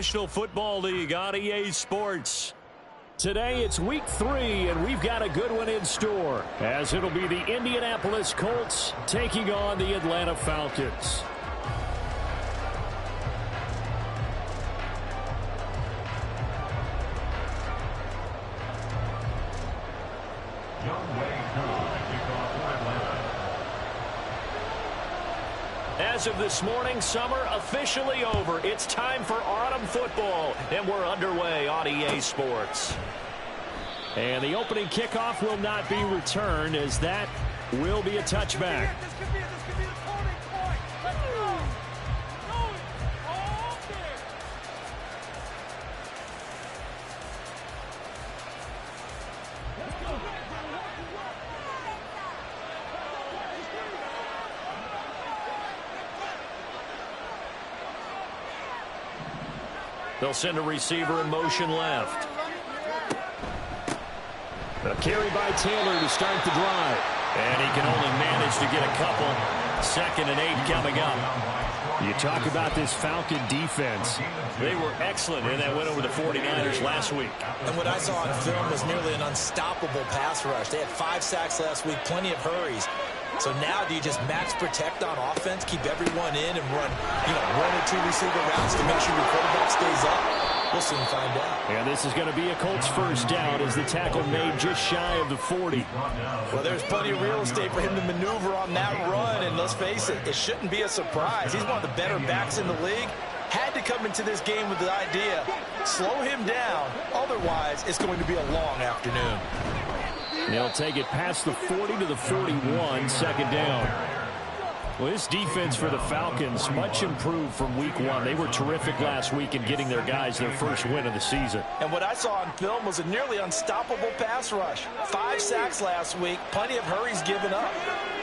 National Football League on EA Sports. Today it's week 3, and we've got a good one in store, as it'll be the Indianapolis Colts taking on the Atlanta Falcons. As of this morning, summer officially over. It's time for autumn football, and we're underway on EA Sports. And the opening kickoff will not be returned, as that will be a touchback. They'll send a receiver in motion left. A carry by Taylor to start the drive. And he can only manage to get a couple. 2nd and 8 coming up. You talk about this Falcon defense. They were excellent in that win over the 49ers last week. And what I saw on film was nearly an unstoppable pass rush. They had 5 sacks last week, plenty of hurries. So now do you just max protect on offense, keep everyone in, and run, 1 or 2 receiver routes to make sure your quarterback stays up? We'll soon find out. And this is going to be a Colts first down as the tackle made just shy of the 40. Well, there's plenty of real estate for him to maneuver on that run, and let's face it, it shouldn't be a surprise. He's one of the better backs in the league. Had to come into this game with the idea, slow him down, otherwise it's going to be a long afternoon. They'll take it past the 40 to the 41, 2nd down. Well, this defense for the Falcons, much improved from week 1. They were terrific last week in getting their guys their first win of the season. And what I saw on film was a nearly unstoppable pass rush. 5 sacks last week, plenty of hurries given up.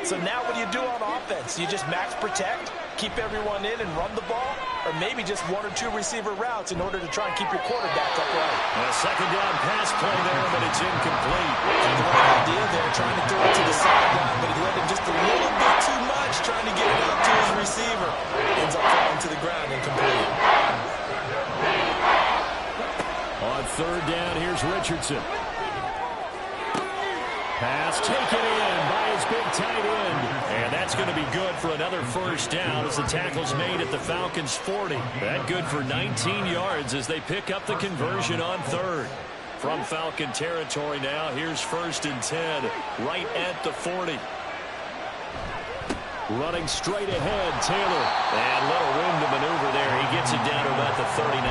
So now what do you do on offense? You just max protect, keep everyone in and run the ball, or maybe just 1 or 2 receiver routes in order to try and keep your quarterback upright. A 2nd down pass play there, but it's incomplete. Great idea there, trying to throw it to the sideline, but he let him just a little bit too much, trying to get it out to his receiver. Ends up falling to the ground incomplete. On 3rd down, here's Richardson. Pass taken in by his big tight end. And that's going to be good for another first down as the tackle's made at the Falcons' 40. That good for 19 yards as they pick up the conversion on 3rd. From Falcon territory now, here's 1st and 10, right at the 40. Running straight ahead, Taylor. And little room to maneuver there. He gets it down to about the 39.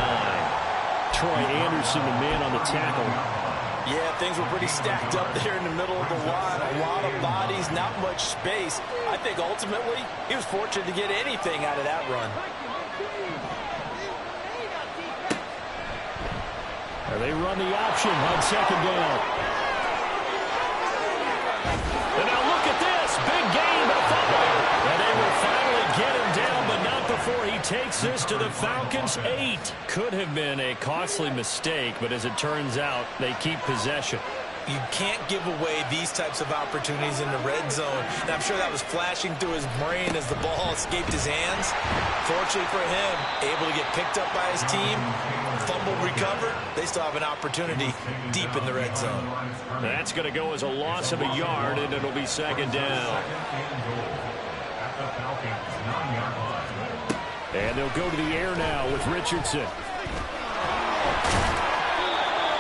Troy Anderson, the man on the tackle. Yeah, things were pretty stacked up there in the middle of the line. A lot of bodies, not much space. I think ultimately he was fortunate to get anything out of that run. And they run the option on 2nd down. And now look at this. Big gain, a fumble. And they will finally get him down, but not before he takes this to the Falcons' 8. Could have been a costly mistake, but as it turns out, they keep possession. You can't give away these types of opportunities in the red zone. And I'm sure that was flashing through his brain as the ball escaped his hands. Fortunately for him, able to get picked up by his team, fumble recovered. They still have an opportunity deep in the red zone. That's going to go as a loss of a yard, and it'll be 2nd down. And they'll go to the air now with Richardson.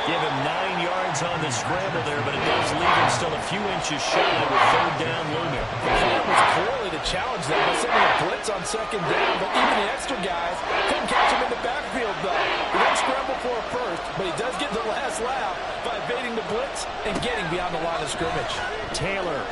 Give him 9 yards on the scramble there, but it does leave him still a few inches shy with 3rd down looming. It was poorly to challenge them by sending a blitz on 2nd down, but even the extra guys couldn't catch him in the backfield, though. He didn't scramble for a first, but he does get the last laugh by evading the blitz and getting beyond the line of scrimmage. Taylor.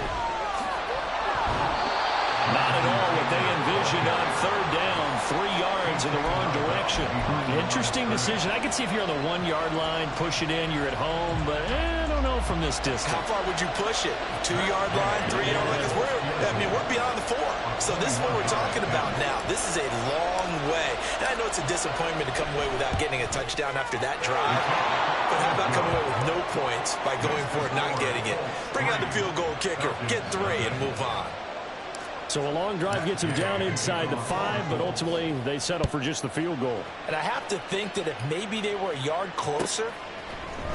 Not at all what they envisioned on 3rd down. 3 yards in the wrong direction. Interesting decision. I can see if you're on the 1-yard line, push it in, you're at home, but I don't know from this distance. How far would you push it? 2-yard line, 3-yard line? Because we're beyond the 4. So this is what we're talking about now. This is a long way. And I know it's a disappointment to come away without getting a touchdown after that drive. But how about coming away with no points by going for it, not getting it? Bring out the field goal kicker, get 3, and move on. So a long drive gets them down inside the 5, but ultimately they settle for just the field goal. And I have to think that if maybe they were a yard closer,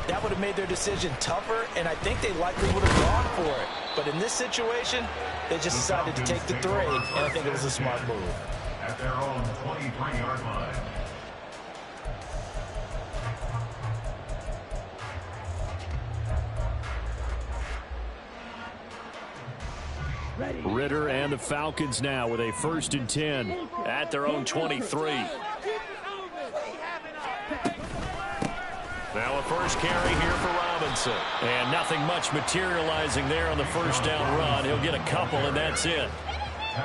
that would have made their decision tougher, and I think they likely would have gone for it. But in this situation, they just decided to take the 3, and I think it was a smart move. At their own 23-yard line. Ritter and the Falcons now with a 1st and 10 at their own 23. Now a first carry here for Robinson. And nothing much materializing there on the first down run. He'll get a couple, and that's it.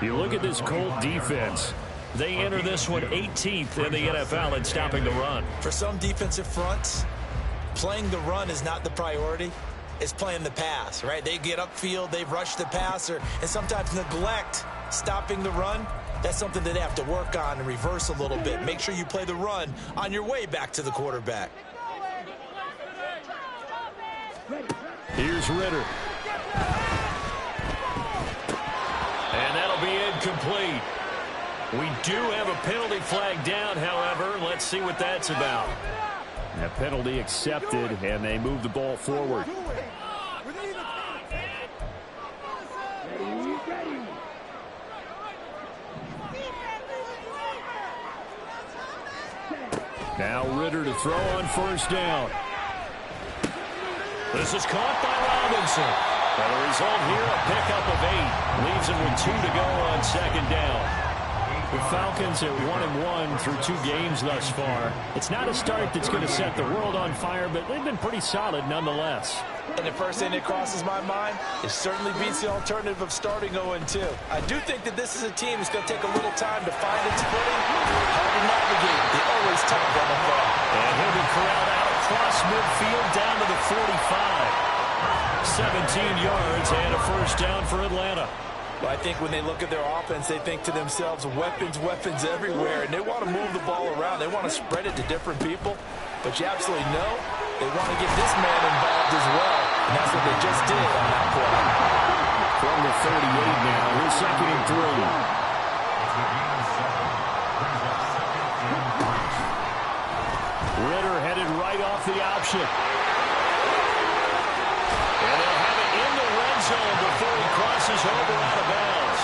You look at this Colt defense. They enter this one 18th in the NFL in stopping the run. For some defensive fronts, playing the run is not the priority. It's playing the pass, right? They get upfield, they rush the passer, and sometimes neglect stopping the run. That's something that they have to work on and reverse a little bit. Make sure you play the run on your way back to the quarterback. Here's Ritter. And that'll be incomplete. We do have a penalty flag down, however. Let's see what that's about. A penalty accepted, and they move the ball forward. Now Ritter to throw on first down. This is caught by Robinson. And the result here, a pickup of 8. Leaves him with 2 to go on second down. The Falcons are 1-1 through 2 games thus far. It's not a start that's going to set the world on fire, but they've been pretty solid nonetheless. And the first thing that crosses my mind, it certainly beats the alternative of starting 0-2. I do think that this is a team that's going to take a little time to find its footing. Hard to navigate. They always tough on the ball. And he'll be corralled out across midfield down to the 45. 17 yards and a first down for Atlanta. Well, I think when they look at their offense, they think to themselves, weapons, weapons everywhere, and they want to move the ball around. They want to spread it to different people, but you absolutely know they want to get this man involved as well, and that's what they just did on that play. From the 38 now, here's 2nd and 3. Ritter headed right off the option. And they'll have it in the red zone before he crosses over out of bounds.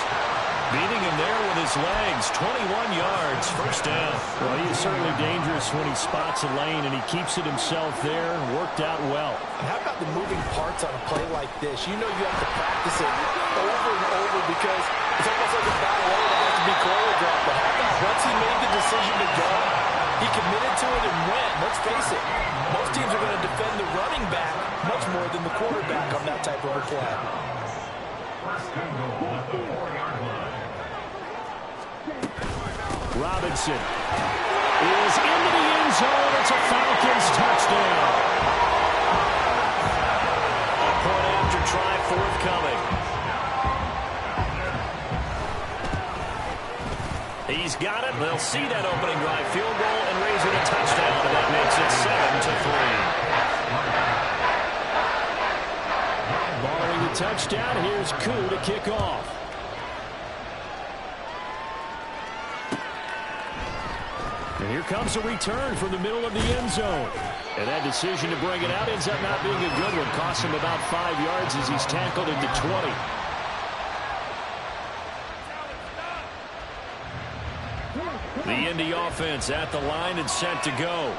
Beating him there with his legs, 21 yards, first down. Well, he is certainly dangerous when he spots a lane, and he keeps it himself there. Worked out well. And how about the moving parts on a play like this? You know you have to practice it over and over because it's almost like a ballet that has to be choreographed. But how about once he made the decision to go, he committed to it and went. Let's face it, most teams are going to defend the running back much more than the quarterback on that type of a play. First and goal at the 4-yard line. Robinson is into the end zone. It's a Falcons touchdown. A point after try forthcoming. He's got it. They'll see that opening drive field goal and raise it a touchdown, and that makes it 7-3. Following the touchdown, here's Koo to kick off. And here comes a return from the middle of the end zone. And that decision to bring it out ends up not being a good one. Costs him about 5 yards as he's tackled at the 20. The Indy offense at the line and set to go.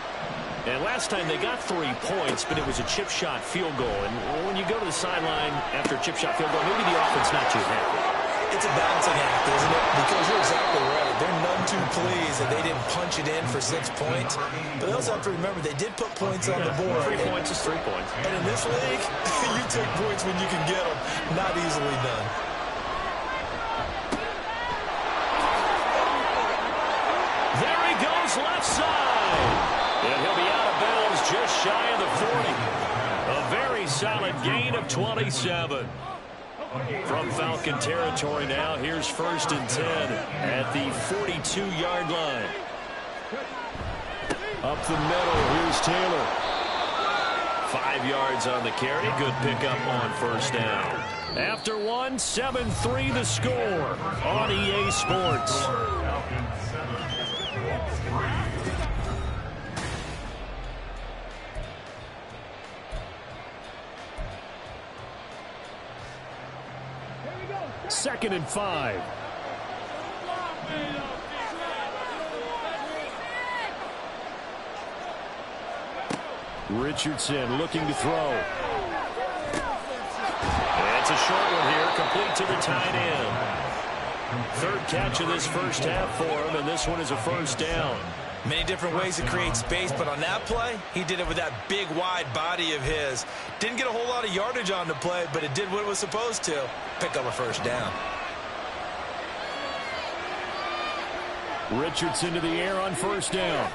And last time they got 3 points, but it was a chip shot field goal. And when you go to the sideline after a chip shot field goal, maybe the offense not too happy. It's a balancing act, isn't it? Because you're exactly right. They're none too pleased that they didn't punch it in for 6 points. But they also have to remember they did put points on the board. 3 points is 3 points. And in this league, you take points when you can get them. Not easily done. There he goes left side. And he'll be out of bounds just shy of the 40. A very solid gain of 27. From Falcon territory now, here's 1st and 10 at the 42-yard line. Up the middle, here's Taylor. 5 yards on the carry. Good pickup on first down. After one, 7-3 the score on EA Sports. Second and 5. Richardson looking to throw. It's a short one here, complete to the tight end. Third catch of this first half for him, and this one is a first down. Many different ways to create space, but on that play, he did it with that big, wide body of his. Didn't get a whole lot of yardage on the play, but it did what it was supposed to. Pick up a first down. Richardson to the air on first down.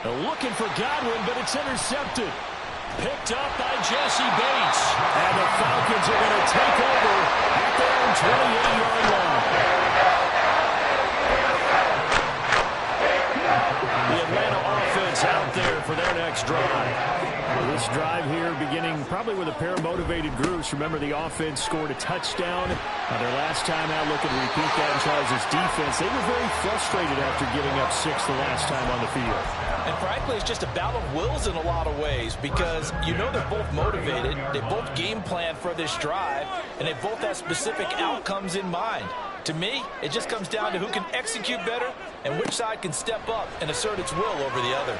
Looking for Godwin, but it's intercepted. Picked up by Jesse Bates. And the Falcons are going to take over at their own 28-yard line. The Atlanta offense out there for their next drive. This drive here beginning probably with a pair of motivated groups. Remember, the offense scored a touchdown their last time out. Looking to repeat that in Charles' defense. They were very frustrated after giving up 6 the last time on the field. And frankly, it's just a battle of wills in a lot of ways because you know they're both motivated, they both game plan for this drive, and they both have specific outcomes in mind. To me, it just comes down to who can execute better and which side can step up and assert its will over the other.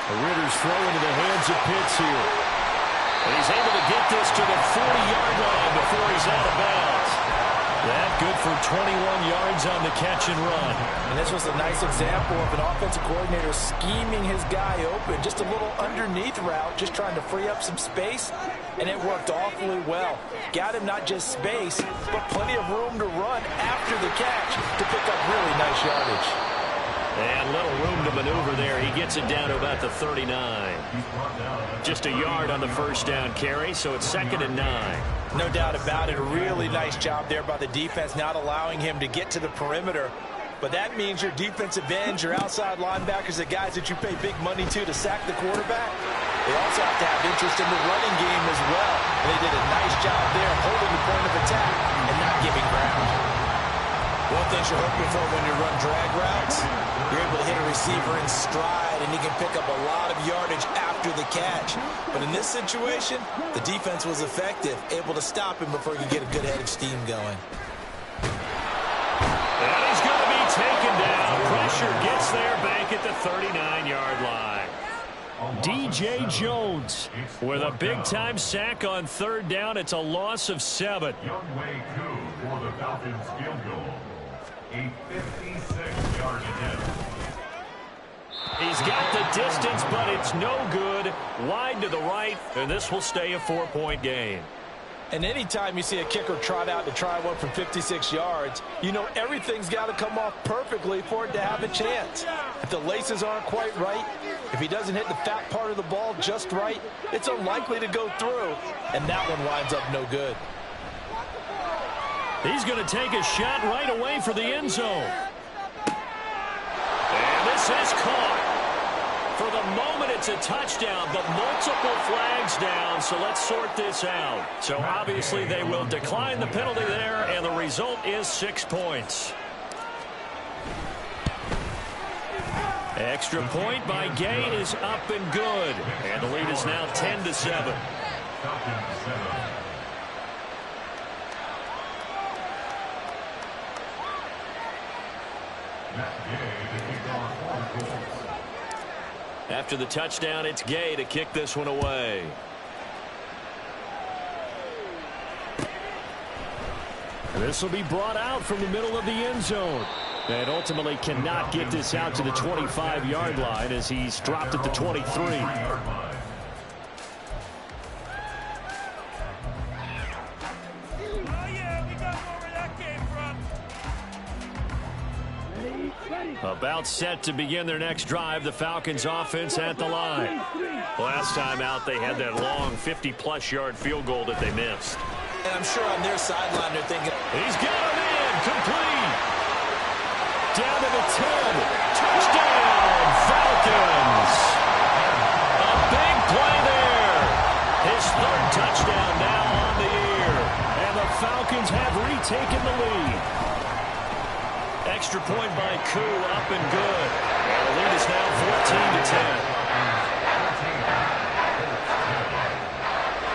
Ritter's throw into the hands of Pitts here. And he's able to get this to the 40-yard line before he's out of bounds. That good for 21 yards on the catch and run. And this was a nice example of an offensive coordinator scheming his guy open. Just a little underneath route, just trying to free up some space, and it worked awfully well. Got him not just space, but plenty of room to run after the catch to pick up really nice yardage. And little room to maneuver there. He gets it down to about the 39. Just a yard on the first down carry, so it's 2nd and 9. No doubt about it. A really nice job there by the defense, not allowing him to get to the perimeter. But that means your defensive ends, your outside linebackers, the guys that you pay big money to sack the quarterback, they also have to have interest in the running game as well. And they did a nice job there holding the point of attack and not giving ground. One thing you're hoping for when you run drag routes, you're able to hit a receiver in stride, and he can pick up a lot of yardage after the catch. But in this situation, the defense was effective, able to stop him before he could get a good head of steam going. And he's going to be taken down. Pressure gets there back at the 39-yard line. DJ Jones with a big-time sack on third down. It's a loss of 7. Youngway Koo for the Falcons field goal. A 56-yard attempt. He's got the distance, but it's no good. Wide to the right, and this will stay a 4-point game. And anytime you see a kicker trot out to try one from 56 yards, you know everything's got to come off perfectly for it to have a chance. If the laces aren't quite right, if he doesn't hit the fat part of the ball just right, it's unlikely to go through, and that one winds up no good. He's going to take a shot right away for the end zone. And this is caught. For the moment, it's a touchdown, but multiple flags down, so let's sort this out. So obviously they will decline the penalty there, and the result is 6 points. Extra point by Gay is up and good, and the lead is now 10-7. After the touchdown, it's Gay to kick this one away. This will be brought out from the middle of the end zone. And ultimately cannot get this out to the 25-yard line as he's dropped at the 23. About set to begin their next drive, the Falcons offense at the line. Last time out, they had that long 50-plus yard field goal that they missed. And I'm sure on their sideline they're thinking, he's got it in, complete. Down to the 10. Touchdown, Falcons. A big play extra point by Koo, up and good. And the lead is now 14-10.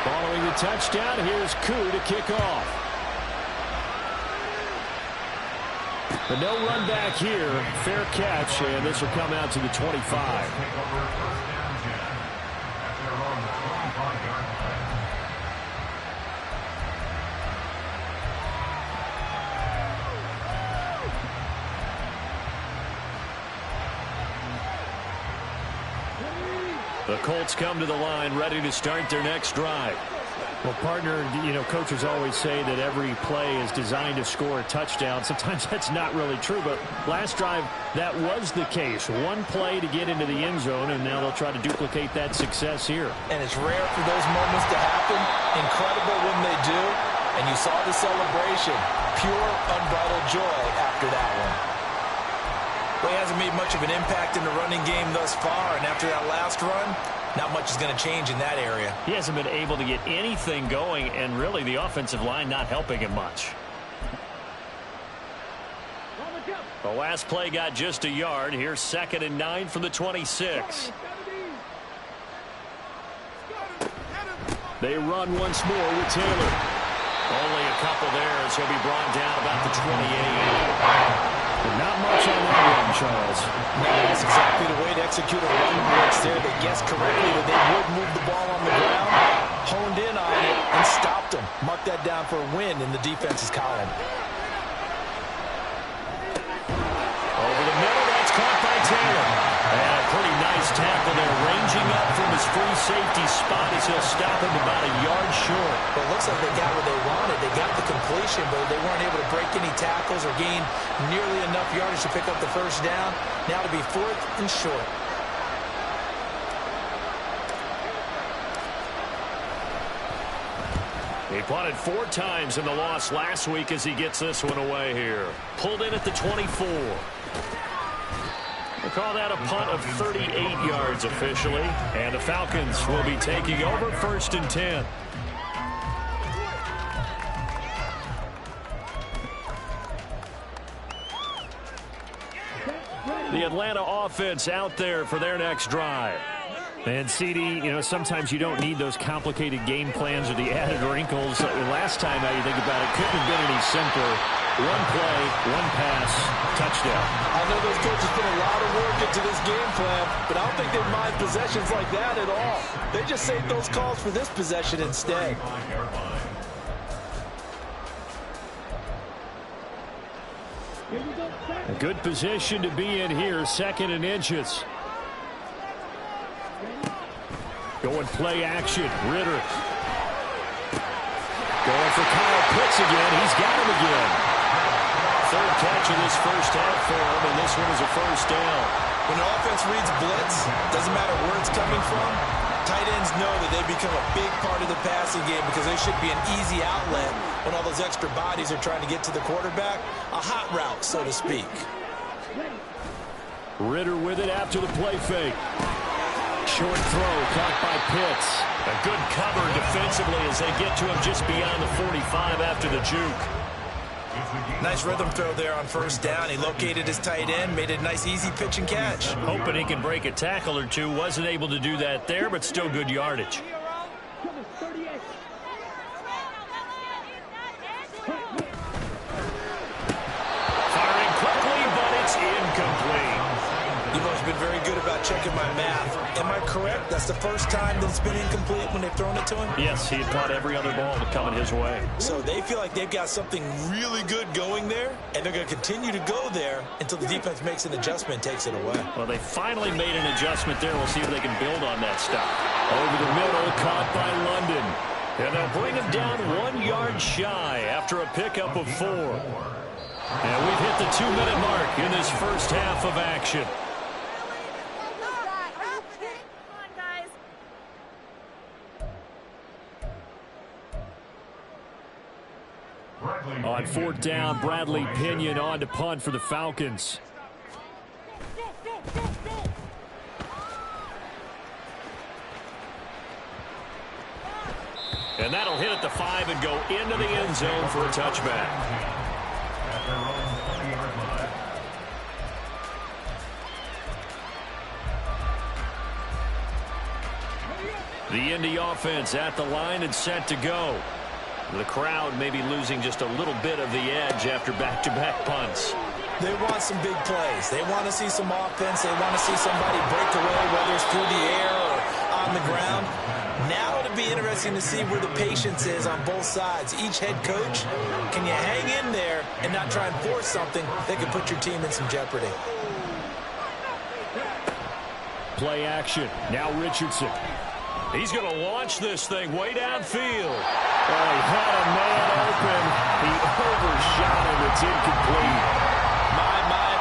Following the touchdown, here's Koo to kick off. But no run back here. Fair catch, and this will come out to the 25. The Colts come to the line, ready to start their next drive. Well, partner, coaches always say that every play is designed to score a touchdown. Sometimes that's not really true, but last drive, that was the case. One play to get into the end zone, and now they'll try to duplicate that success here. And it's rare for those moments to happen. Incredible when they do. And you saw the celebration. Pure, unbridled joy after that one. Well, he hasn't made much of an impact in the running game thus far, and after that last run, not much is going to change in that area. He hasn't been able to get anything going, and really the offensive line not helping him much. The last play got just a yard. Here's 2nd and 9 from the 26. They run once more with Taylor. Only a couple there as he'll be brought down about the 28. But not much on that one, Charles. No, that's exactly the way to execute a run blitz there. They guessed correctly that they would move the ball on the ground, honed in on it, and stopped them. Mark that down for a win in the defense's column. Over the middle, that's caught by Taylor. And a pretty nice tackle there, ranging up from his free safety spot as he'll stop him about a yard short. Well, it looks like they got what they wanted. They got the completion, but they weren't able to break any tackles or gain nearly enough yardage to pick up the first down. Now to be 4th and short. He punted 4 times in the loss last week as he gets this one away here. Pulled in at the 24. We'll call that a punt of 38 yards officially. And the Falcons will be taking over 1st and 10. The Atlanta offense out there for their next drive. And CD, sometimes you don't need those complicated game plans or the added wrinkles. Last time, how you think about it, couldn't have been any simpler. One play, one pass, touchdown. I know those coaches put a lot of work into this game plan, but I don't think they mind possessions like that at all. They just saved those calls for this possession instead. A good position to be in here, 2nd and inches. Going play action, Ritter. Going for Kyle Pitts again. He's got him again. 3rd catch of this first half for him, and this one is a first down. When an offense reads blitz, doesn't matter where it's coming from, tight ends know that they become a big part of the passing game because they should be an easy outlet when all those extra bodies are trying to get to the quarterback. A hot route, so to speak. Ritter with it after the play fake. Short throw caught by Pitts. A good cover defensively as they get to him just beyond the 45 after the juke. Nice rhythm throw there on first down. He located his tight end, made it a nice easy pitch and catch. Hoping he can break a tackle or two. Wasn't able to do that there, but still good yardage. Firing quickly, but it's incomplete. You've always been very good about checking my math. Am I correct? That's the first time that it's been incomplete when they've thrown it to him? Yes, he had caught every other ball coming his way. So they feel like they've got something really good going there, and they're going to continue to go there until the defense makes an adjustment and takes it away. Well, they finally made an adjustment there. We'll see if they can build on that stuff. Over the middle, caught by London. And they'll bring him down 1 yard shy after a pickup of 4. And we've hit the 2-minute mark in this first half of action. On 4th down, Bradley Pinion on to punt for the Falcons. And that'll hit at the 5 and go into the end zone for a touchback. The Indy offense at the line and set to go. The crowd may be losing just a little bit of the edge after back-to-back punts. They want some big plays. They want to see some offense. They want to see somebody break away, whether it's through the air or on the ground. Now it'll be interesting to see where the patience is on both sides. Each head coach, can you hang in there and not try and force something that could put your team in some jeopardy? Play action. Now Richardson. He's going to launch this thing way downfield. Oh, he had a man open. He overshot him. It's incomplete.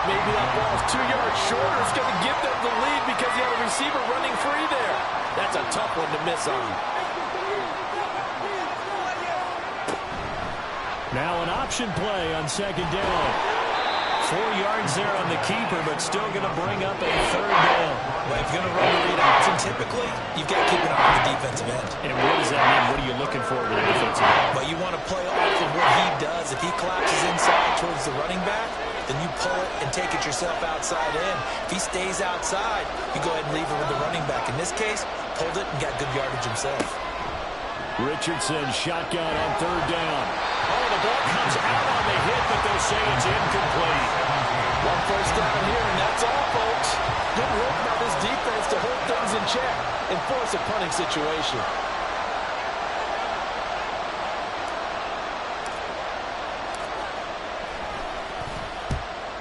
Maybe that ball's 2 yards shorter. It's going to give them the lead because you have a receiver running free there. That's a tough one to miss on. Now an option play on second down. 4 yards there on the keeper, but still going to bring up a third down. Well, if you're going to run the read option, typically, you've got to keep it on the defensive end. And what does that mean? What are you looking for with the defensive end? But you want to play off of what he does. If he collapses inside towards the running back, then you pull it and take it yourself outside in. If he stays outside, you go ahead and leave it with the running back. In this case, pulled it and got good yardage himself. Richardson shotgun on third down. Oh, the ball comes out on the hit, but they'll say it's incomplete. One first down here, and that's all, folks. Good work by this defense to hold things in check and force a punting situation.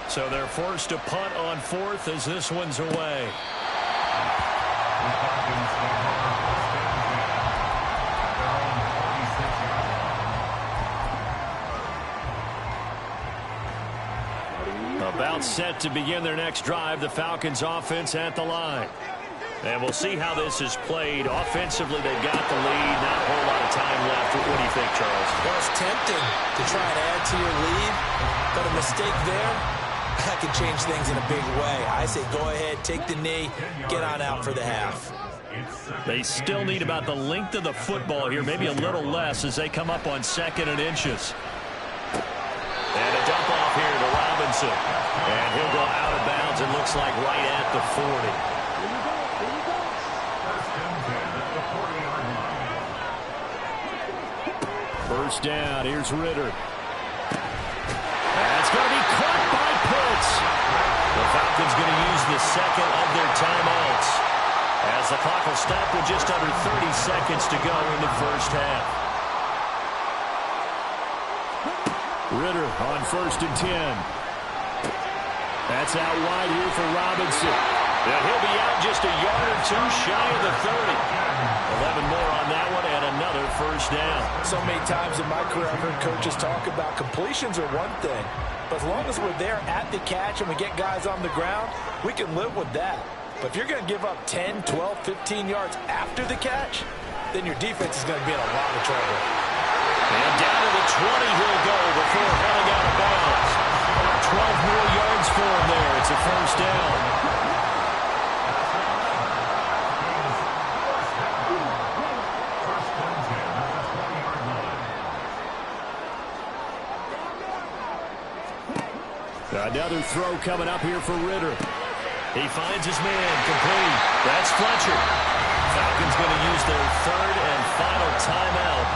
So they're forced to punt on fourth as this one's away. About set to begin their next drive, the Falcons offense at the line. And we'll see how this is played. Offensively, they've got the lead. Not a whole lot of time left. What do you think, Charles? Well, it's tempting to try and add to your lead, but a mistake there, that could change things in a big way. I say go ahead, take the knee, get on out for the half. They still need about the length of the football here, maybe a little less as they come up on 2nd and inches. And a dump off here to Robinson. And he'll go out of bounds, it looks like right at the 40. First down, here's Ritter. That's going to be caught by Pitts. The Falcons going to use the second of their timeouts as the clock will stop with just under 30 seconds to go in the first half. Ritter on 1st and 10. That's out wide here for Robinson. And he'll be out just a yard or two shy of the 30. 11 more on that one and another first down. So many times in my career I've heard coaches talk about completions are one thing, but as long as we're there at the catch and we get guys on the ground, we can live with that. But if you're going to give up 10, 12, 15 yards after the catch, then your defense is going to be in a lot of trouble. And down to the 20 he'll go before heading out of bounds. 12 more yards for him there. It's a first down. Another throw coming up here for Ritter. He finds his man, complete. That's Fletcher. Falcons going to use their third and final timeout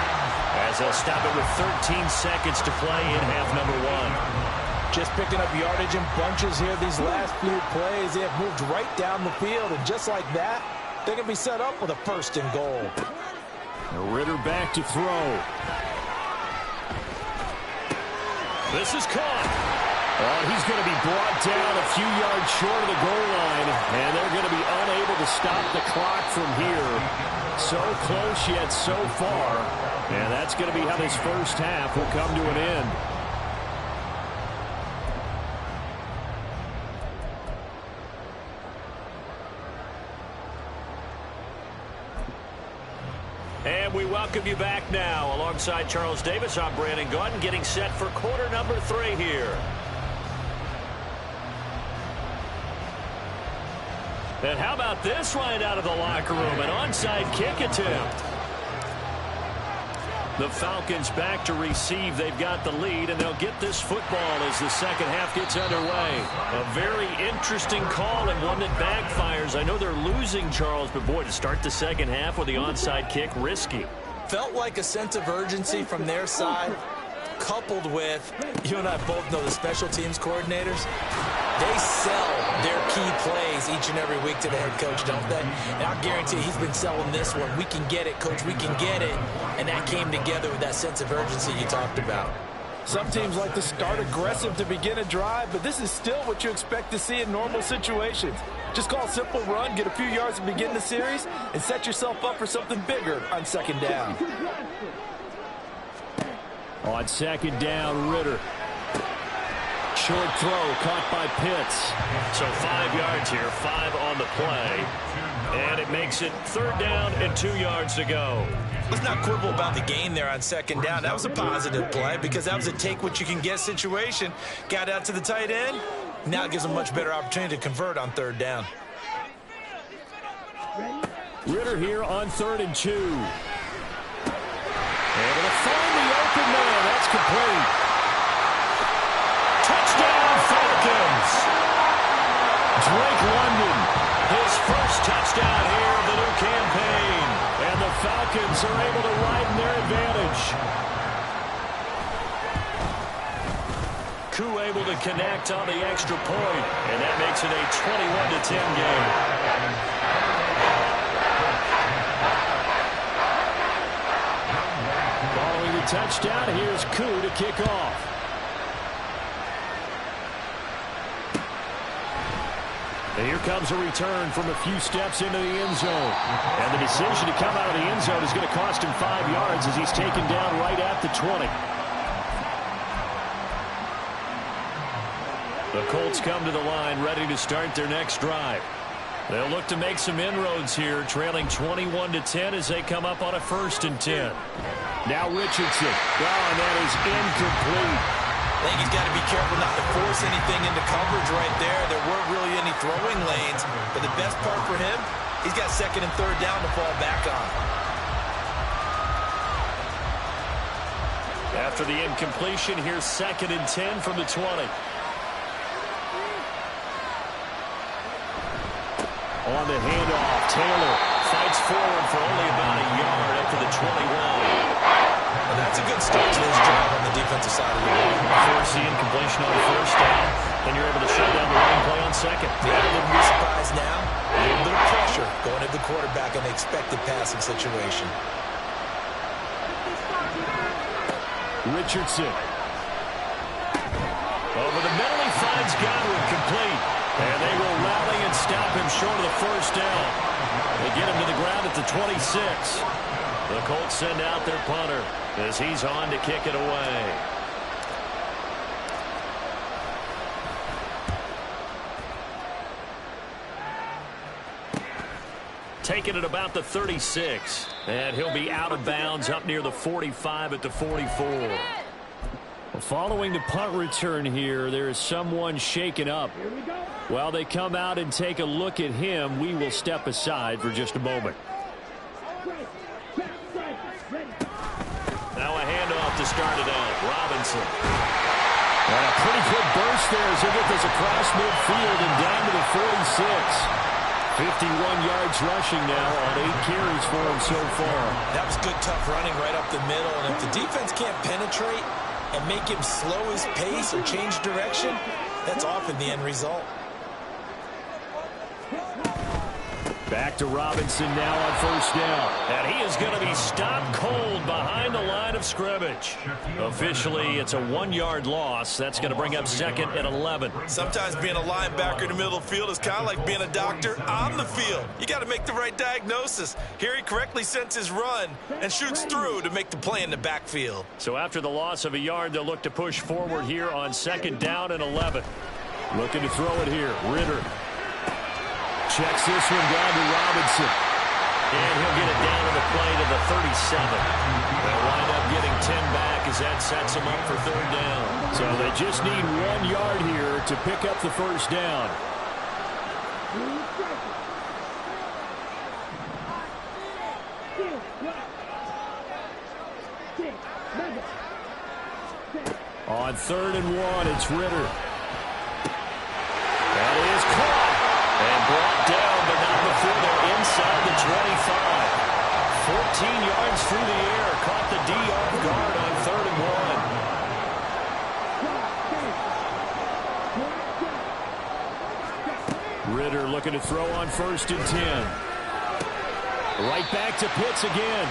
as they'll stop it with 13 seconds to play in half number 1. Just picking up yardage in bunches here these last few plays. They have moved right down the field, and just like that, they're going to be set up with a 1st and goal. Ritter back to throw. This is caught. Oh, he's going to be brought down a few yards short of the goal line, and they're going to be unable to stop the clock from here. So close yet so far, and that's going to be how this first half will come to an end. And we welcome you back now. Alongside Charles Davis, I'm Brandon Gunn, getting set for quarter number 3 here. And how about this right out of the locker room? An onside kick attempt. The Falcons back to receive. They've got the lead, and they'll get this football as the second half gets underway. A very interesting call and one that backfires. I know they're losing, Charles, but boy, to start the second half with the onside kick, risky. Felt like a sense of urgency from their side, coupled with, you and I both know the special teams coordinators, they sell their key plays each and every week to the head coach, don't they? And I guarantee he's been selling this one. We can get it, coach, we can get it. And that came together with that sense of urgency you talked about. Some teams like to start aggressive to begin a drive, but this is still what you expect to see in normal situations. Just call a simple run, get a few yards to begin the series, and set yourself up for something bigger on second down. On second down, Ritter. Short throw caught by Pitts. So 5 yards here, 5 on the play. And it makes it 3rd down and 2 yards to go. Let's not quibble about the gain there on second down. That was a positive play because that was a take-what-you-can-get situation. Got out to the tight end. Now it gives them a much better opportunity to convert on 3rd down. Ritter here on 3rd and 2. Able to find the open man. That's complete. Touchdown, Falcons! Drake London, his first touchdown here of the new campaign. And the Falcons are able to widen their advantage. Koo able to connect on the extra point, and that makes it a 21-10 game. Following the touchdown, here's Koo to kick off. And here comes a return from a few steps into the end zone. And the decision to come out of the end zone is going to cost him 5 yards as he's taken down right at the 20. The Colts come to the line ready to start their next drive. They'll look to make some inroads here, trailing 21-10 as they come up on a 1st and 10. Now Richardson. Well, and that is incomplete. I think he's got to be careful not to force anything into coverage right there. There weren't really any throwing lanes. But the best part for him, he's got 2nd and 3rd down to fall back on. After the incompletion, here's 2nd and 10 from the 20. On the handoff, Taylor Fights forward for only about a yard up to the 21. Well, that's a good start to this drive on the defensive side of the ball. Force the incompletion on the 1st down, then you're able to shut down the running play on 2nd. Yeah, I wouldn't be surprised now. A little bit of pressure going at the quarterback in the expected passing situation. Richardson. Over the middle, he finds Godwin complete. And they will rally and stop him short of the 1st down. They get him to the ground at the 26. The Colts send out their punter as he's on to kick it away. Taking it about the 36. And he'll be out of bounds up near the 45 at the 44. Following the punt return here, there is someone shaken up. While they come out and take a look at him, we will step aside for just a moment. Now a handoff to start it out. Robinson. And a pretty good burst there as he gets this across midfield and down to the 46. 51 yards rushing now on 8 carries for him so far. That was good, tough running right up the middle. And if the defense can't penetrate and make him slow his pace or change direction, that's often the end result. Back to Robinson now on 1st down. And he is going to be stopped cold behind the line of scrimmage. Officially, it's a 1-yard loss. That's going to bring up 2nd and 11. Sometimes being a linebacker in the middle of the field is kind of like being a doctor on the field. You got to make the right diagnosis. Here he correctly sends his run and shoots through to make the play in the backfield. So after the loss of a yard, they'll look to push forward here on 2nd down and 11. Looking to throw it here. Ritter. Checks this one down to Robinson. And he'll get it down to the play to the 37. They'll wind up getting 10 back as that sets them up for 3rd down. So they just need 1 yard here to pick up the 1st down. On 3rd and 1, it's Ritter. That is caught. And brought down, but not before they're inside the 25. 14 yards through the air. Caught the D off guard on 3rd and 1. Ritter looking to throw on 1st and 10. Right back to Pitts again.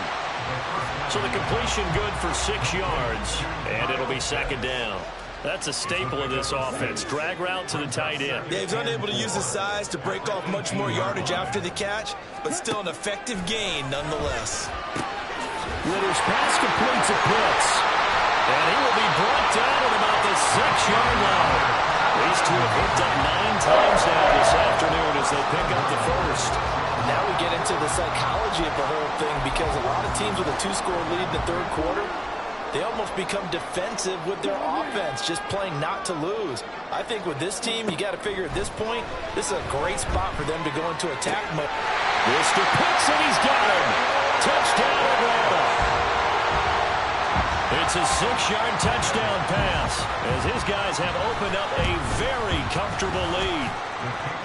So the completion good for 6 yards, and it'll be 2nd down. That's a staple of this offense. Drag route to the tight end. Yeah, he's unable to use his size to break off much more yardage after the catch, but still an effective gain nonetheless. Ritter's pass complete to Pitts. And he will be brought down at about the 6-yard line. These two have hooked up 9 times now this afternoon as they pick up the first. Now we get into the psychology of the whole thing, because a lot of teams with a 2-score lead in the 3rd quarter, they almost become defensive with their offense, just playing not to lose. I think with this team, you got to figure at this point, this is a great spot for them to go into attack mode. Mr. Pitts, and he's got him. Touchdown, Atlanta. It's a 6-yard touchdown pass as his guys have opened up a very comfortable lead.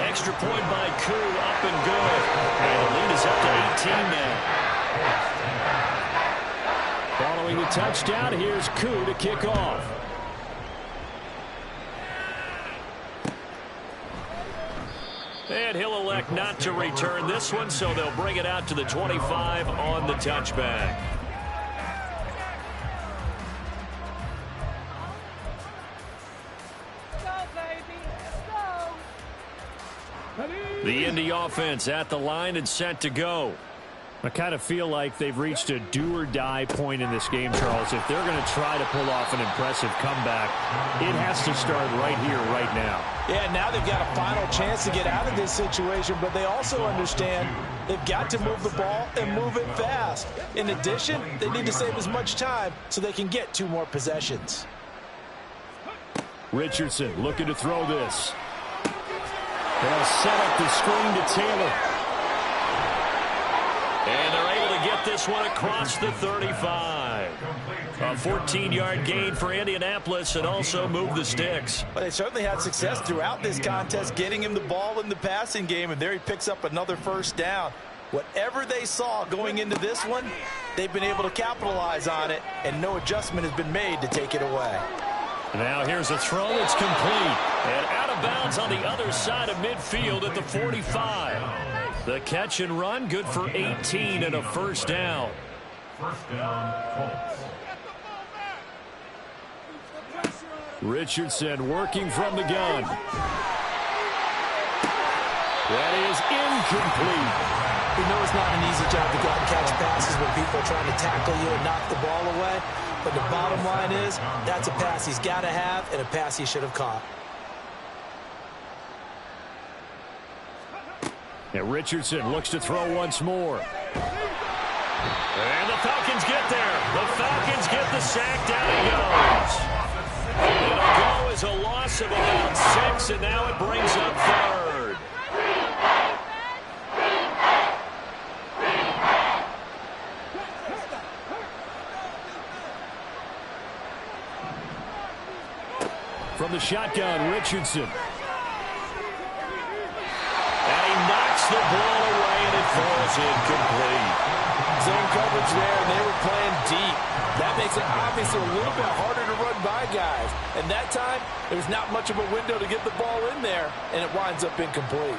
Extra point by Koo, up and good. And the lead is up to 18 now. Following the touchdown, here's Koo to kick off. And he'll elect not to return this one, so they'll bring it out to the 25 on the touchback. The Indy offense at the line and set to go. I kind of feel like they've reached a do-or-die point in this game, Charles. If they're going to try to pull off an impressive comeback, it has to start right here, right now. Yeah, now they've got a final chance to get out of this situation, but they also understand they've got to move the ball and move it fast. In addition, they need to save as much time so they can get 2 more possessions. Richardson looking to throw this. They'll set up the screen to Taylor. And they're able to get this one across the 35. A 14-yard gain for Indianapolis and also move the sticks. But they certainly had success throughout this contest getting him the ball in the passing game, and there he picks up another 1st down. Whatever they saw going into this one, they've been able to capitalize on it, and no adjustment has been made to take it away. Now here's a throw that's complete. And out of bounds on the other side of midfield at the 45. The catch and run, good for 18 and a 1st down. 1st down, Colts. Richardson working from the gun. That is incomplete. We know it's not an easy job to go out and catch passes when people are trying to tackle you and knock the ball away. But the bottom line is, that's a pass he's got to have and a pass he should have caught. And Richardson looks to throw once more. And the Falcons get there. The Falcons get the sack. Down he goes. It'll go as a loss of about 6, and now it brings up 3rd. From the shotgun, Richardson. And he knocks the ball away, and it falls incomplete. Zone coverage there, and they were playing deep. That makes it obviously a little bit harder to run by guys. And that time, there's not much of a window to get the ball in there, and it winds up incomplete.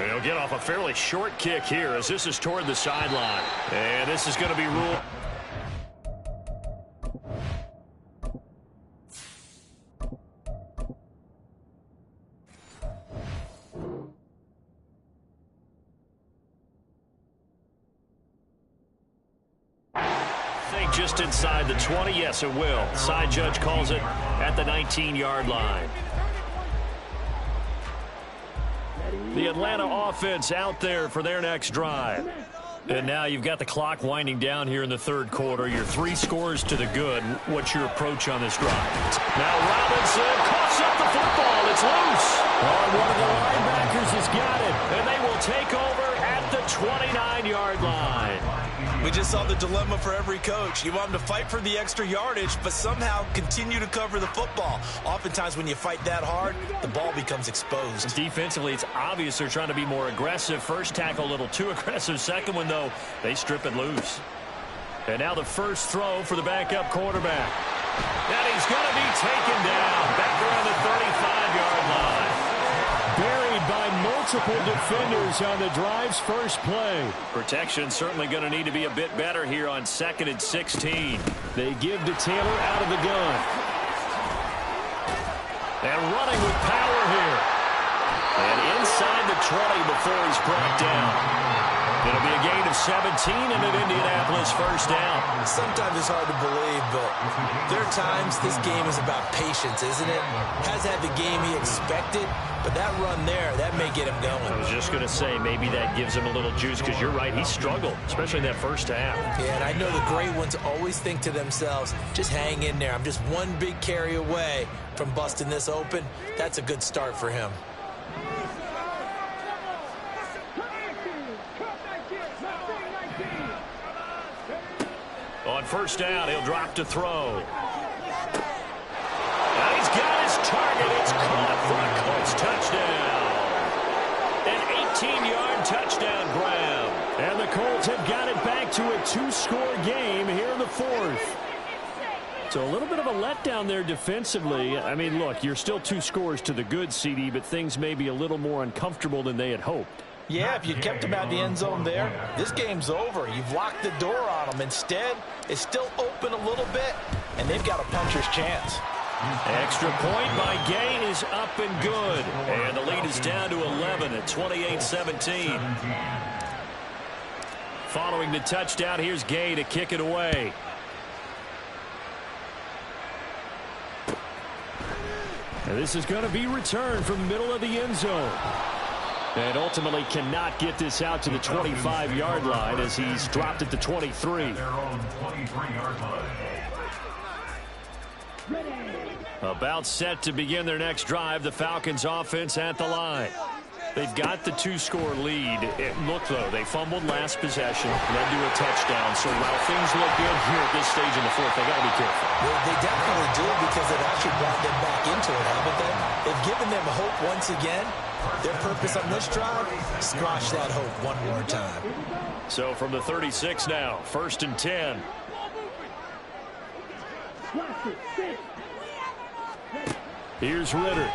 He'll get off a fairly short kick here as this is toward the sideline. And this is going to be ruled. Just inside the 20. Yes, it will. Side judge calls it at the 19-yard line. The Atlanta offense out there for their next drive. And now you've got the clock winding down here in the 3rd quarter. Your 3 scores to the good. What's your approach on this drive? Now Robinson coughs up the football. It's loose. Oh, one of the linebackers has got it. And they will take over 29-yard line. We just saw the dilemma for every coach. You want them to fight for the extra yardage, but somehow continue to cover the football. Oftentimes when you fight that hard, the ball becomes exposed. Defensively, it's obvious they're trying to be more aggressive. First tackle, a little too aggressive. Second one, though, they strip it loose. And now the first throw for the backup quarterback. And he's going to be taken down back around the 35-yard line. Buried by multiple defenders on the drive's first play. Protection certainly going to need to be a bit better here on 2nd and 16. They give to Taylor out of the gun. And running with power here. And inside the 20 before he's brought down. It'll be a gain of 17 and an Indianapolis first down. Sometimes it's hard to believe, but there are times this game is about patience, isn't it? Has had the game he expected, but that run there, that may get him going. I was just going to say, maybe that gives him a little juice, because you're right, he struggled, especially in that first half. Yeah, and I know the great ones always think to themselves, just hang in there. I'm just one big carry away from busting this open. That's a good start for him. On first down, he'll drop to throw. And he's got his target. It's caught for a Colts touchdown. An 18-yard touchdown grab. And the Colts have got it back to a 2-score game here in the fourth. So a little bit of a letdown there defensively. I mean, look, you're still 2 scores to the good, CD, but things may be a little more uncomfortable than they had hoped. Yeah, if you kept him out of the end zone there, this game's over. You've locked the door on him. Instead, it's still open a little bit, and they've got a puncher's chance. Extra point by Gay is up and good. And the lead is down to 11 at 28-17. Following the touchdown, here's Gay to kick it away. And this is going to be returned from the middle of the end zone. And ultimately cannot get this out to the 25-yard line as he's dropped at the 23. About set to begin their next drive, the Falcons offense at the line. They've got the 2-score lead. Look, though, they fumbled last possession, led to a touchdown. So while things look good here at this stage in the fourth, they got to be careful. Well, they definitely do, because they've actually brought them back into it, haven't they? They've given them hope once again. Their purpose on this drive, squash that hope one more time. So from the 36 now, 1st and 10. Here's Ritter.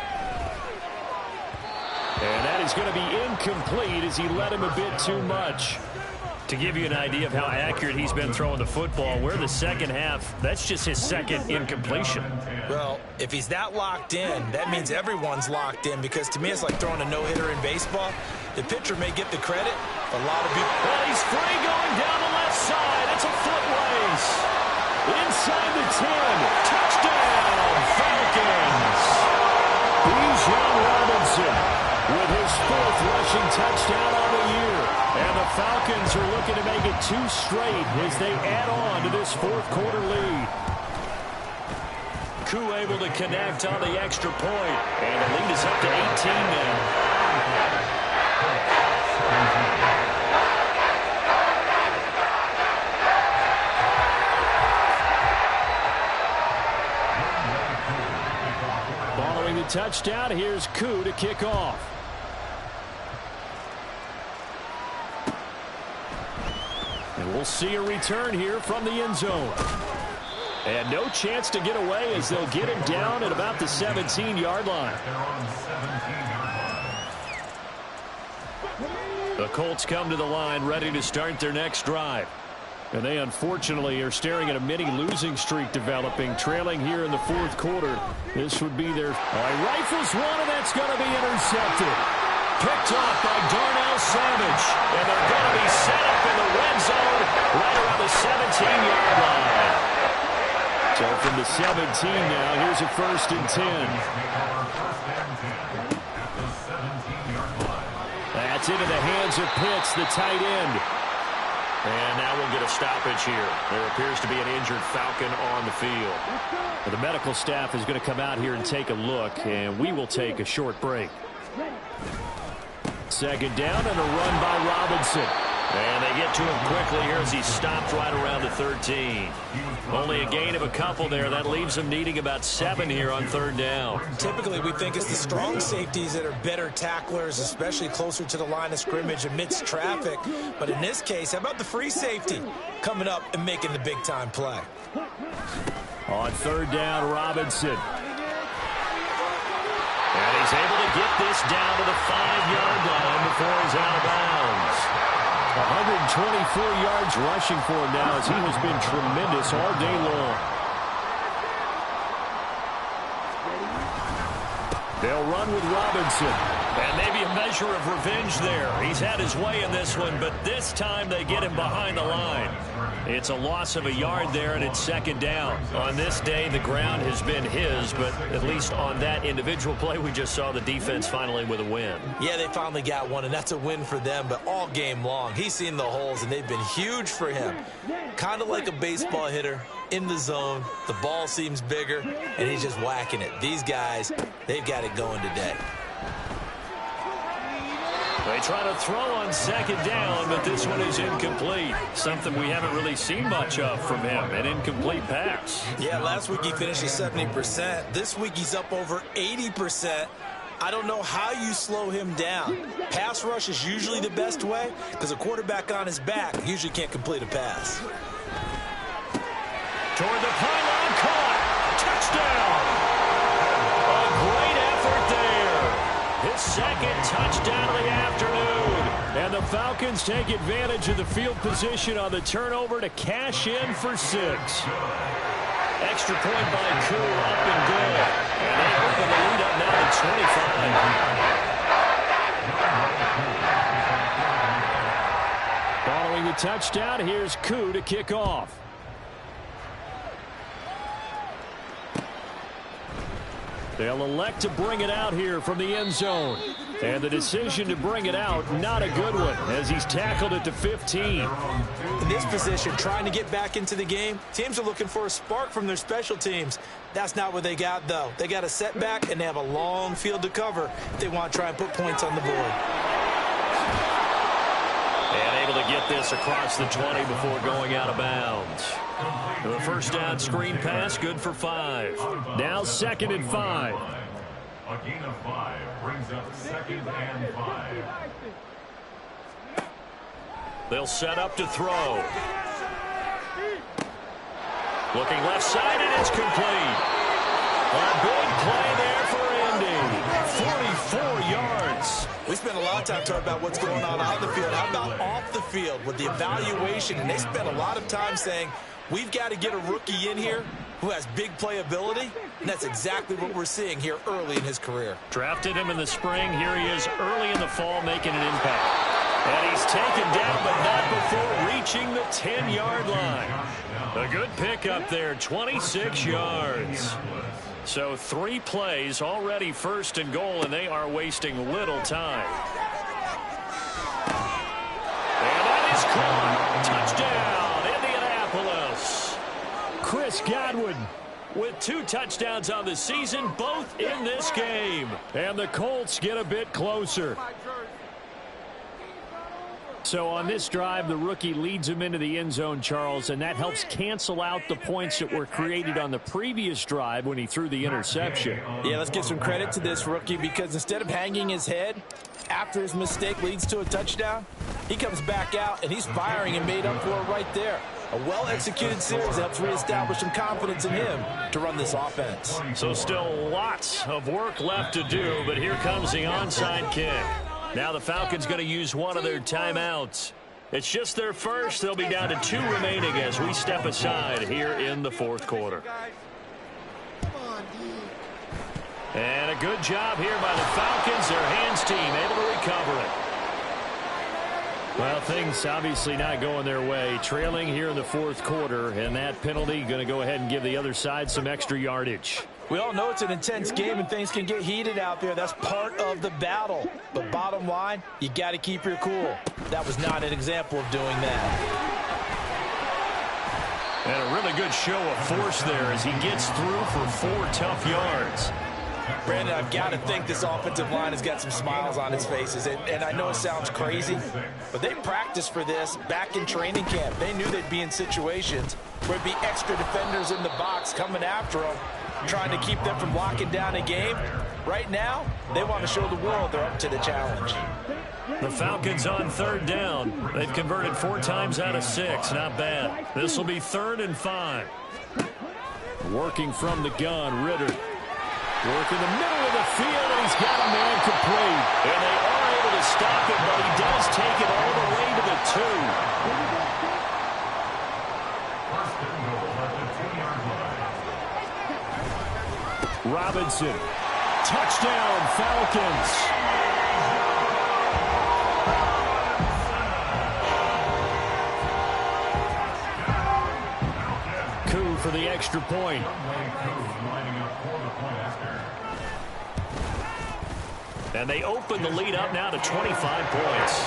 And that is going to be incomplete as he led him a bit too much. To give you an idea of how accurate he's been throwing the football, we're the second half. That's just his second incompletion. Well, if he's that locked in, that means everyone's locked in, because to me it's like throwing a no-hitter in baseball. The pitcher may get the credit. A lot of people... Well, he's free going down the left side. It's a foot race. Inside the 10. Touchdown, Falcons. Bijan Robinson with his 4th rushing touchdown on the year. And the Falcons are looking to make it 2 straight as they add on to this 4th quarter lead. Koo able to connect on the extra point. And the lead is up to 18 now. Following the touchdown, here's Koo to kick off. And we'll see a return here from the end zone. And no chance to get away as they'll get him down at about the 17-yard line. The Colts come to the line ready to start their next drive. And they unfortunately are staring at a mini losing streak developing, trailing here in the 4th quarter. This would be their... rifles one, and that's going to be intercepted. Picked off by Darnell Savage. And they're going to be set up in the red zone right around the 17-yard line. So from the 17 now, here's a 1st and 10. That's into the hands of Pitts, the tight end. And now we'll get a stoppage here. There appears to be an injured Falcon on the field. Well, the medical staff is going to come out here and take a look, and we will take a short break. 2nd down and a run by Robinson. And they get to him quickly here as he stopped right around the 13. Only a gain of a couple there. That leaves him needing about 7 here on 3rd down. Typically, we think it's the strong safeties that are better tacklers, especially closer to the line of scrimmage amidst traffic. But in this case, how about the free safety coming up and making the big-time play? On 3rd down, Robinson. And he's able to get this down to the 5-yard line before he's out of bounds. 124 yards rushing for him now as he has been tremendous all day long. They'll run with Robinson. And maybe a measure of revenge there. He's had his way in this one, but this time they get him behind the line. It's a loss of a yard there, and it's 2nd down. On this day, the ground has been his, but at least on that individual play, we just saw the defense finally with a win. Yeah, they finally got one, and that's a win for them, but all game long, he's seen the holes, and they've been huge for him. Kind of like a baseball hitter in the zone. The ball seems bigger, and he's just whacking it. These guys, they've got it going today. They try to throw on 2nd down, but this one is incomplete. Something we haven't really seen much of from him, an incomplete pass. Yeah, last week he finished at 70%. This week he's up over 80%. I don't know how you slow him down. Pass rush is usually the best way because a quarterback on his back usually can't complete a pass. Toward the pylon, caught. Touchdown. A great effort there. His 2nd touchdown of the afternoon. And the Falcons take advantage of the field position on the turnover to cash in for 6. Extra point by Koo, up and good. And they open the lead up now to 25. Following the touchdown, here's Koo to kick off. They'll elect to bring it out here from the end zone. And the decision to bring it out, not a good one, as he's tackled at the 15. In this position, trying to get back into the game, teams are looking for a spark from their special teams. That's not what they got, though. They got a setback, and they have a long field to cover if they want to try and put points on the board. And able to get this across the 20 before going out of bounds. The 1st down screen pass, good for 5. Now 2nd and 5. A gain of 5 brings up 2nd and 5. They'll set up to throw. Looking left side, and it's complete. A big play there for Indy. 44 yards. We spent a lot of time talking about what's going on the field. How about off the field with the evaluation? And they spent a lot of time saying, we've got to get a rookie in here who has big playability, and that's exactly what we're seeing here early in his career. Drafted him in the spring. Here he is early in the fall making an impact. And he's taken down, but not before reaching the 10-yard line. A good pickup there, 26 yards. So 3 plays, already 1st and goal, and they are wasting little time. And that is caught. Touchdown, Indianapolis. Chris Godwin with 2 touchdowns on the season, both in this game. And the Colts get a bit closer. So on this drive, the rookie leads him into the end zone, Charles, and that helps cancel out the points that were created on the previous drive when he threw the interception. Yeah, let's give some credit to this rookie because instead of hanging his head after his mistake leads to a touchdown, he comes back out and he's firing and made up for it right there. A well-executed series helps reestablish some confidence in him to run this offense. So still lots of work left to do, but here comes the onside kick. Now the Falcons going to use one of their timeouts. It's just their first. They'll be down to 2 remaining as we step aside here in the 4th quarter. And a good job here by the Falcons. Their hands team able to recover it. Well, things obviously not going their way. Trailing here in the 4th quarter, and that penalty going to go ahead and give the other side some extra yardage. We all know it's an intense game and things can get heated out there. That's part of the battle. But bottom line, you got to keep your cool. That was not an example of doing that. And a really good show of force there as he gets through for 4 tough yards. Brandon, I've got to think this offensive line has got some smiles on its faces. And I know it sounds crazy, but they practiced for this back in training camp. They knew they'd be in situations where there'd be extra defenders in the box coming after them, trying to keep them from locking down a game. Right now, they want to show the world they're up to the challenge. The Falcons on third down. They've converted 4 times out of 6. Not bad. This will be 3rd and 5. Working from the gun, Ritter. Working the middle of the field, and he's got a man complete. And they are able to stop it, but he does take it all the way to the 2. Robinson. Touchdown, Falcons. Coup for the extra point. And they open the lead up now to 25 points.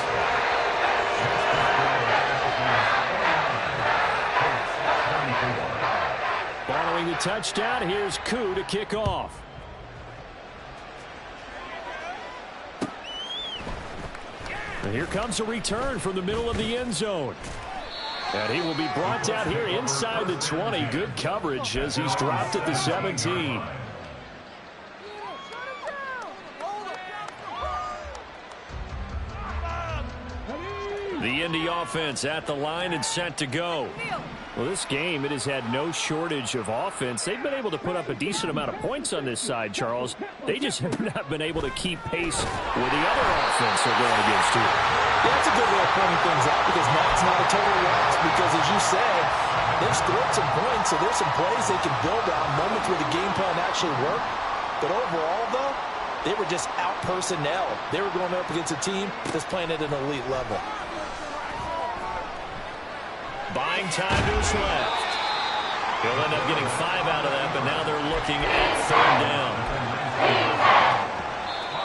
Following the touchdown, here's Coup to kick off. And here comes a return from the middle of the end zone. And he will be brought down here inside the 20. Good coverage as he's dropped at the 17. The Indy offense at the line and set to go. Well, this game, it has had no shortage of offense. They've been able to put up a decent amount of points on this side, Charles. They just have not been able to keep pace with the other offense they're going against here. Yeah, that's a good way of pointing things out because Matt's not a total loss because, as you said, they've scored some points, so there's some plays they can build on, moments where the game plan actually worked. But overall, though, they were just out-personnel. They were going up against a team that's playing at an elite level. Buying time to his left. He'll end up getting 5 out of that, but now they're looking at 3rd down.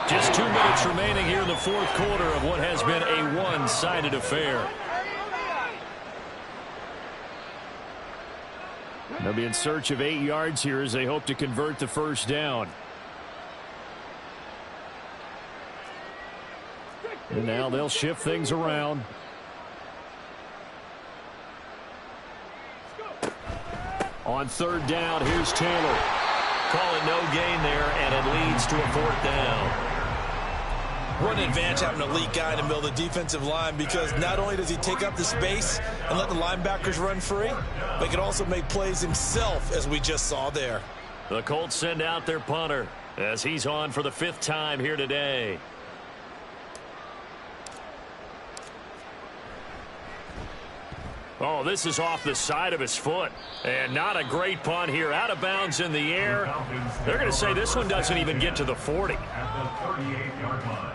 Just 2 minutes remaining here in the 4th quarter of what has been a one-sided affair. They'll be in search of 8 yards here as they hope to convert the 1st down. And now they'll shift things around. On 3rd down, here's Taylor. Call it no gain there, and it leads to a 4th down. What an advantage having an elite guy in the middle of the defensive line because not only does he take up the space and let the linebackers run free, but he can also make plays himself, as we just saw there. The Colts send out their punter as he's on for the 5th time here today. Oh, this is off the side of his foot. And not a great punt here. Out of bounds in the air. They're going to say this one doesn't even get to the 40. At the 38-yard line.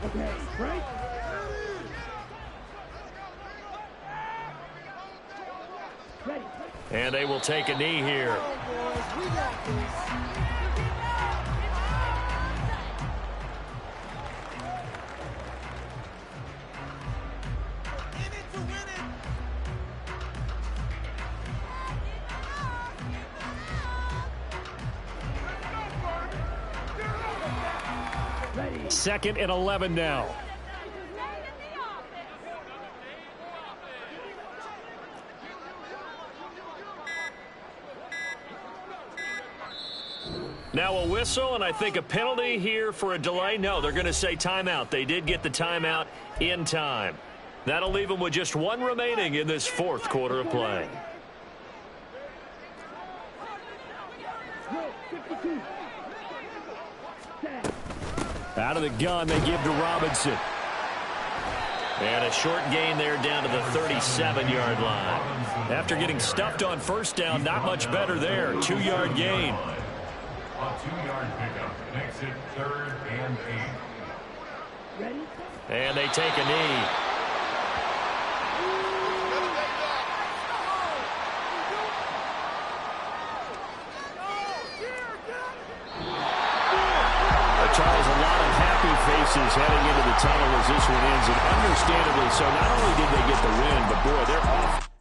Okay, right? Ready. And they will take a knee here. We got this. Ready. 2nd and 11 now. Now a whistle, and I think a penalty here for a delay. No, they're going to say timeout. They did get the timeout in time. That'll leave them with just 1 remaining in this 4th quarter of play. Out of the gun, they give to Robinson. And a short gain there down to the 37-yard line. After getting stuffed on 1st down, not much better there. 2-yard gain. A 2-yard pickup makes it 3rd and 8. Ready? And they take a knee. Charles, a lot of happy faces heading into the tunnel as this one ends, and understandably so. Not only did they get the win, but boy, they're off.